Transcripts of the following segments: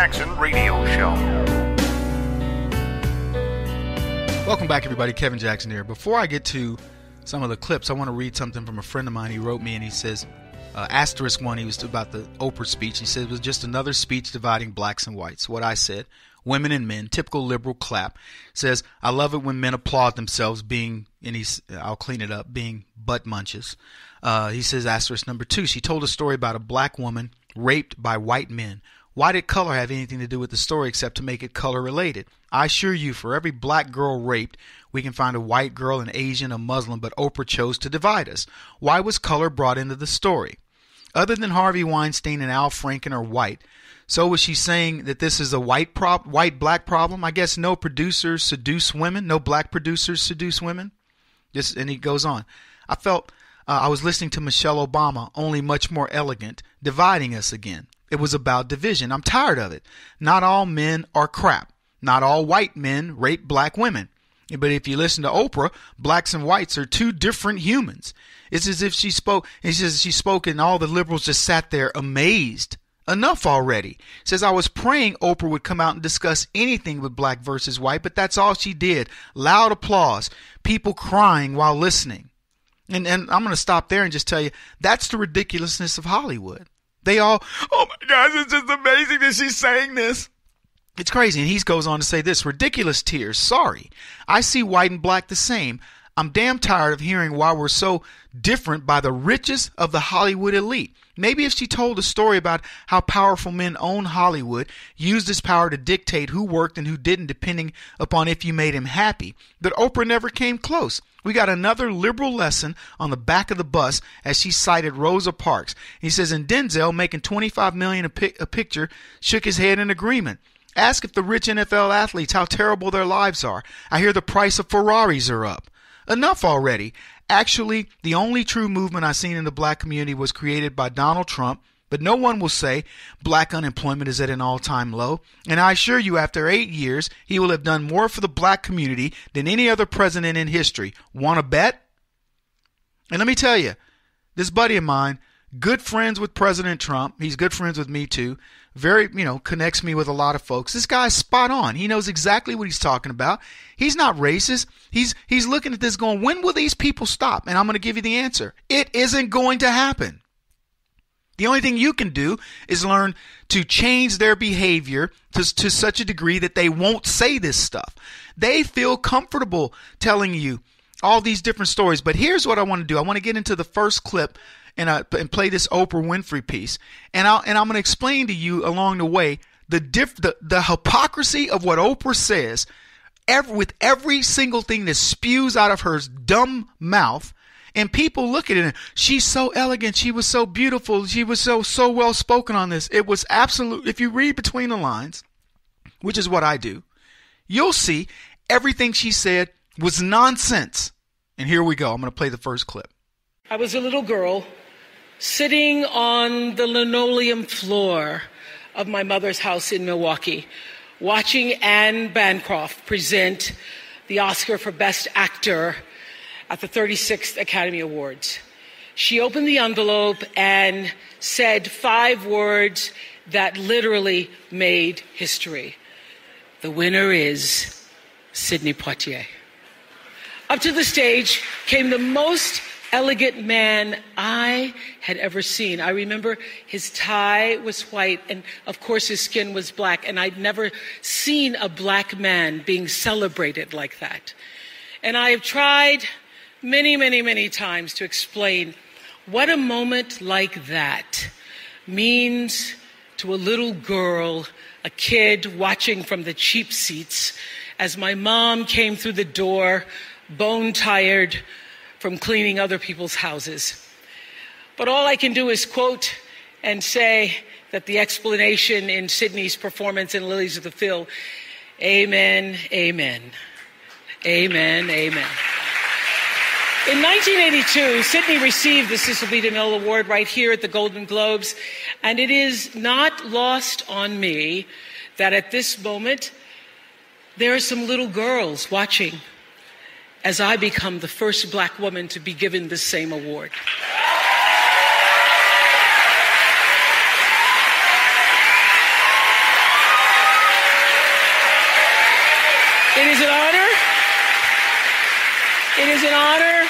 Jackson Radio Show. Welcome back, everybody. Kevin Jackson here. Before I get to some of the clips, I want to read something from a friend of mine. He wrote me and he says, asterisk one, he was about the Oprah speech. He said it was just another speech dividing blacks and whites. What I said, women and men, typical liberal clap. Says, I love it when men applaud themselves being, and I'll clean it up, being butt munches. He says, asterisk number 2, she told a story about a black woman raped by white men. Why did color have anything to do with the story except to make it color related? I assure you, for every black girl raped, we can find a white girl, an Asian, a Muslim, but Oprah chose to divide us. Why was color brought into the story? Other than Harvey Weinstein and Al Franken are white, so was she saying that this is a white-black problem? I guess no producers seduce women, no black producers seduce women. And he goes on. I felt I was listening to Michelle Obama, only much more elegant, dividing us again. It was about division. I'm tired of it. Not all men are crap. Not all white men rape black women. But if you listen to Oprah, blacks and whites are two different humans. It's as if she spoke, and she spoke and all the liberals just sat there amazed. Enough already. Says, I was praying Oprah would come out and discuss anything with black versus white, but that's all she did. Loud applause. People crying while listening. And I'm going to stop there and just tell you, that's the ridiculousness of Hollywood. They all, oh my gosh, it's just amazing that she's saying this. It's crazy. And he goes on to say this, ridiculous tears. Sorry. I see white and black the same. I'm damn tired of hearing why we're so different by the richest of the Hollywood elite. Maybe if she told a story about how powerful men own Hollywood, used this power to dictate who worked and who didn't depending upon if you made him happy. But Oprah never came close. We got another liberal lesson on the back of the bus as she cited Rosa Parks. He says, and Denzel, making $25 million a picture, shook his head in agreement. Ask if the rich NFL athletes how terrible their lives are. I hear the price of Ferraris are up. Enough already. Actually, the only true movement I've seen in the black community was created by Donald Trump, but no one will say black unemployment is at an all-time low. And I assure you, after 8 years, he will have done more for the black community than any other president in history. Want to bet? And let me tell you, this buddy of mine, good friends with President Trump. He's good friends with me too. Very, connects me with a lot of folks. This guy's spot on. He knows exactly what he's talking about. He's not racist. He's looking at this going, when will these people stop? And I'm going to give you the answer. It isn't going to happen. The only thing you can do is learn to change their behavior to such a degree that they won't say this stuff. They feel comfortable telling you all these different stories. But here's what I want to do. I want to get into the first clip and play this Oprah Winfrey piece. And I'm going to explain to you along the way the hypocrisy of what Oprah says with every single thing that spews out of her dumb mouth. And people look at it and she's so elegant. She was so beautiful. She was so well spoken on this. It was absolute. If you read between the lines, which is what I do, you'll see everything she said was nonsense. And here we go. I'm going to play the first clip. I was a little girl sitting on the linoleum floor of my mother's house in Milwaukee, watching Anne Bancroft present the Oscar for Best Actor at the 36th Academy Awards. She opened the envelope and said 5 words that literally made history. The winner is Sidney Poitier. Up to the stage came the most elegant man I had ever seen. I remember his tie was white and of course his skin was black, and I'd never seen a black man being celebrated like that. And I have tried many, many, many times to explain what a moment like that means to a little girl, a kid watching from the cheap seats as my mom came through the door, bone-tired from cleaning other people's houses. But all I can do is quote and say that the explanation in Sidney's performance in Lilies of the Field, amen, amen, amen, amen. In 1982, Sidney received the Cecil B. DeMille Award right here at the Golden Globes, and it is not lost on me that at this moment, there are some little girls watching as I become the first black woman to be given the same award. It is an honor. It is an honor,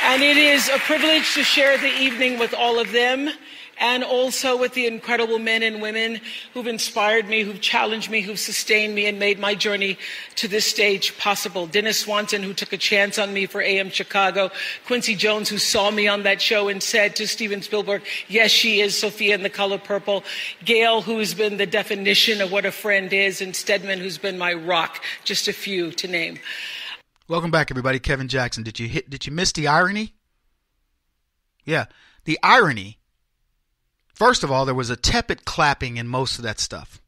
and it is a privilege to share the evening with all of them, and also with the incredible men and women who've inspired me, who've challenged me, who've sustained me, and made my journey to this stage possible. Dennis Swanson, who took a chance on me for AM Chicago. Quincy Jones, who saw me on that show and said to Steven Spielberg, yes, she is Sophia in The Color Purple. Gail, who's been the definition of what a friend is, and Stedman, who's been my rock, just a few to name. Welcome back, everybody. Kevin Jackson. Did you miss the irony? Yeah, the irony. First of all, there was a tepid clapping in most of that stuff.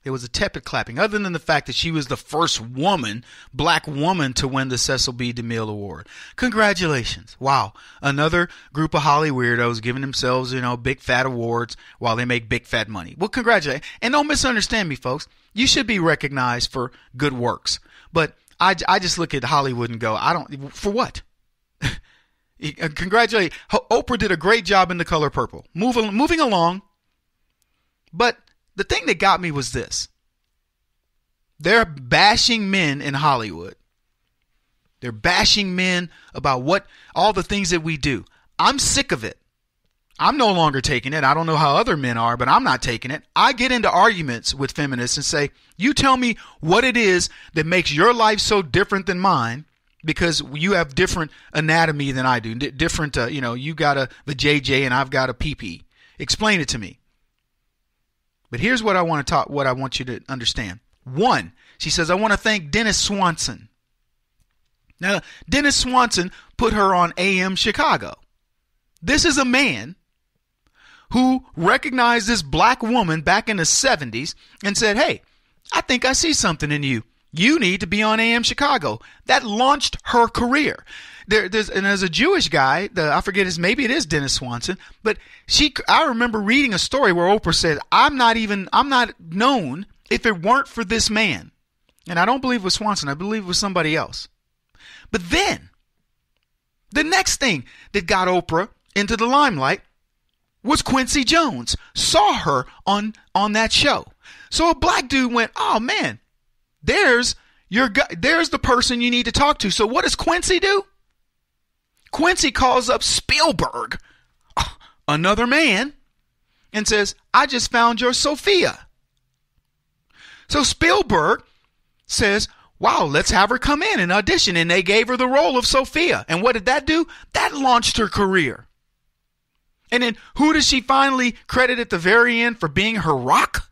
There was a tepid clapping, other than the fact that she was the first black woman to win the Cecil B. DeMille Award. Congratulations. Wow. Another group of Holly weirdos giving themselves, big fat awards while they make big fat money. Well, congratulations. And don't misunderstand me, folks. You should be recognized for good works. But I just look at Hollywood and go, for what? Congratulations. Oprah did a great job in The Color Purple. Moving along. But the thing that got me was this. They're bashing men in Hollywood. They're bashing men about all the things that we do. I'm sick of it. I'm no longer taking it. I don't know how other men are, but I'm not taking it. I get into arguments with feminists and say, you tell me what it is that makes your life so different than mine, because you have different anatomy than I do. Different, you got a JJ and I've got a PP. Explain it to me. But here's what I want you to understand. One, she says, I want to thank Dennis Swanson. Now, Dennis Swanson put her on AM Chicago. This is a man who recognized this black woman back in the 70s and said, hey, I think I see something in you. You need to be on AM Chicago. That launched her career. There's a Jewish guy, I forget maybe it is Dennis Swanson, but I remember reading a story where Oprah said, I'm not known if it weren't for this man. And I don't believe it was Swanson. I believe it was somebody else. But then, the next thing that got Oprah into the limelight was Quincy Jones. Saw her on that show. So a black dude went, oh man, there's the person you need to talk to. So what does Quincy do? Quincy calls up Spielberg, another man, and says, I just found your Sophia. So Spielberg says, wow, let's have her come in and audition. And they gave her the role of Sophia. And what did that do? That launched her career. And then who does she finally credit at the very end for being her rock?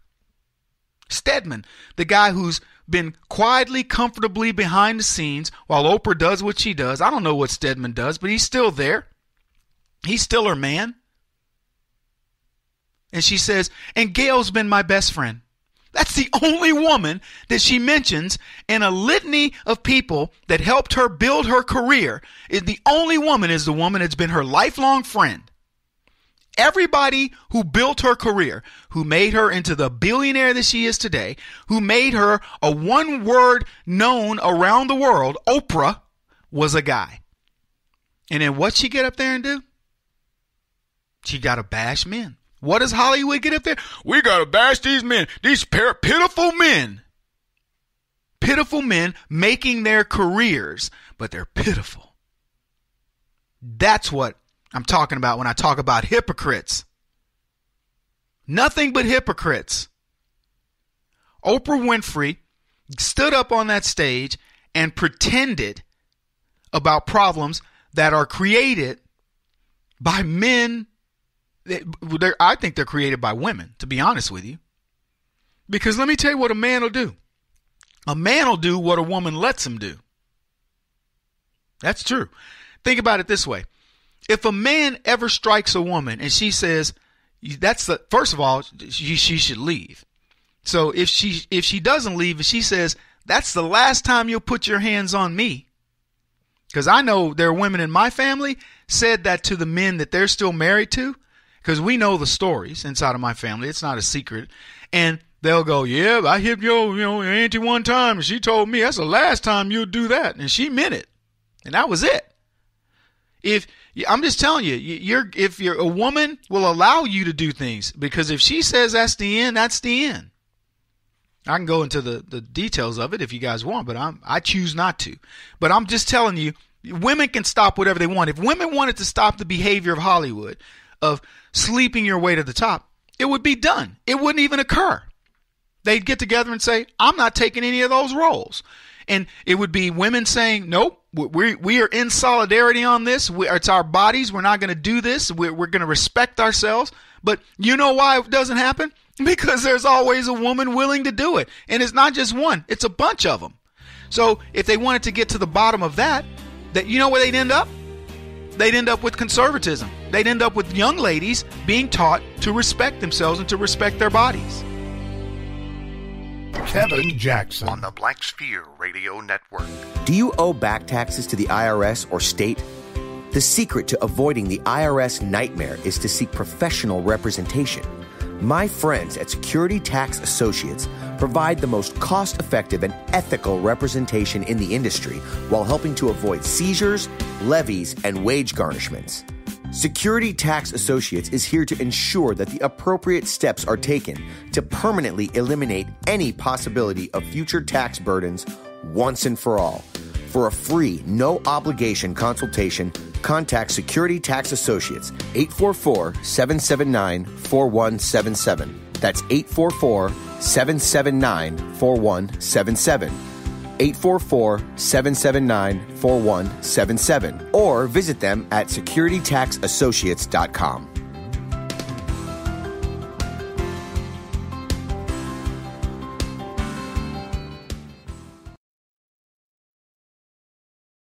Stedman, the guy who's been quietly, comfortably behind the scenes while Oprah does what she does. I don't know what Stedman does, but he's still there. He's still her man. And she says, and Gail's been my best friend. That's the only woman that she mentions in a litany of people that helped her build her career. The only woman is the woman that's been her lifelong friend. Everybody who built her career, who made her into the billionaire that she is today, who made her a one word known around the world, Oprah, was a guy. And then what she get up there and do? She got to bash men. What does Hollywood get up there? We got to bash these men, these pitiful men. Pitiful men making their careers, but they're pitiful. That's what I'm talking about when I talk about hypocrites. Nothing but hypocrites. Oprah Winfrey stood up on that stage and pretended about problems that are created by men. I think they're created by women, to be honest with you. Because let me tell you what a man will do. A man will do what a woman lets him do. That's true. Think about it this way. If a man ever strikes a woman and she says, first of all, she should leave. So if she doesn't leave and she says, that's the last time you'll put your hands on me. Because I know there are women in my family said that to the men that they're still married to. Because we know the stories inside of my family. It's not a secret. And they'll go, yeah, I hit your auntie one time and she told me that's the last time you'll do that. And she meant it. And that was it. I'm just telling you, if a woman will allow you to do things, because if she says that's the end, that's the end. I can go into the details of it if you guys want, but I choose not to. But I'm just telling you, women can stop whatever they want. If women wanted to stop the behavior of Hollywood, of sleeping your way to the top, it would be done. It wouldn't even occur. They'd get together and say, I'm not taking any of those roles. And it would be women saying, nope, we are in solidarity on this. It's our bodies. We're not going to do this. We're going to respect ourselves. But you know why it doesn't happen? Because there's always a woman willing to do it. And it's not just one. It's a bunch of them. So if they wanted to get to the bottom of that, you know where they'd end up? They'd end up with conservatism. They'd end up with young ladies being taught to respect themselves and to respect their bodies. Kevin Jackson on the Black Sphere Radio Network. Do you owe back taxes to the IRS or state? The secret to avoiding the IRS nightmare is to seek professional representation. My friends at Security Tax Associates provide the most cost-effective and ethical representation in the industry while helping to avoid seizures, levies, and wage garnishments. Security Tax Associates is here to ensure that the appropriate steps are taken to permanently eliminate any possibility of future tax burdens once and for all. For a free, no-obligation consultation, contact Security Tax Associates, 844-779-4177. That's 844-779-4177. 844-779-4177. Or visit them at securitytaxassociates.com.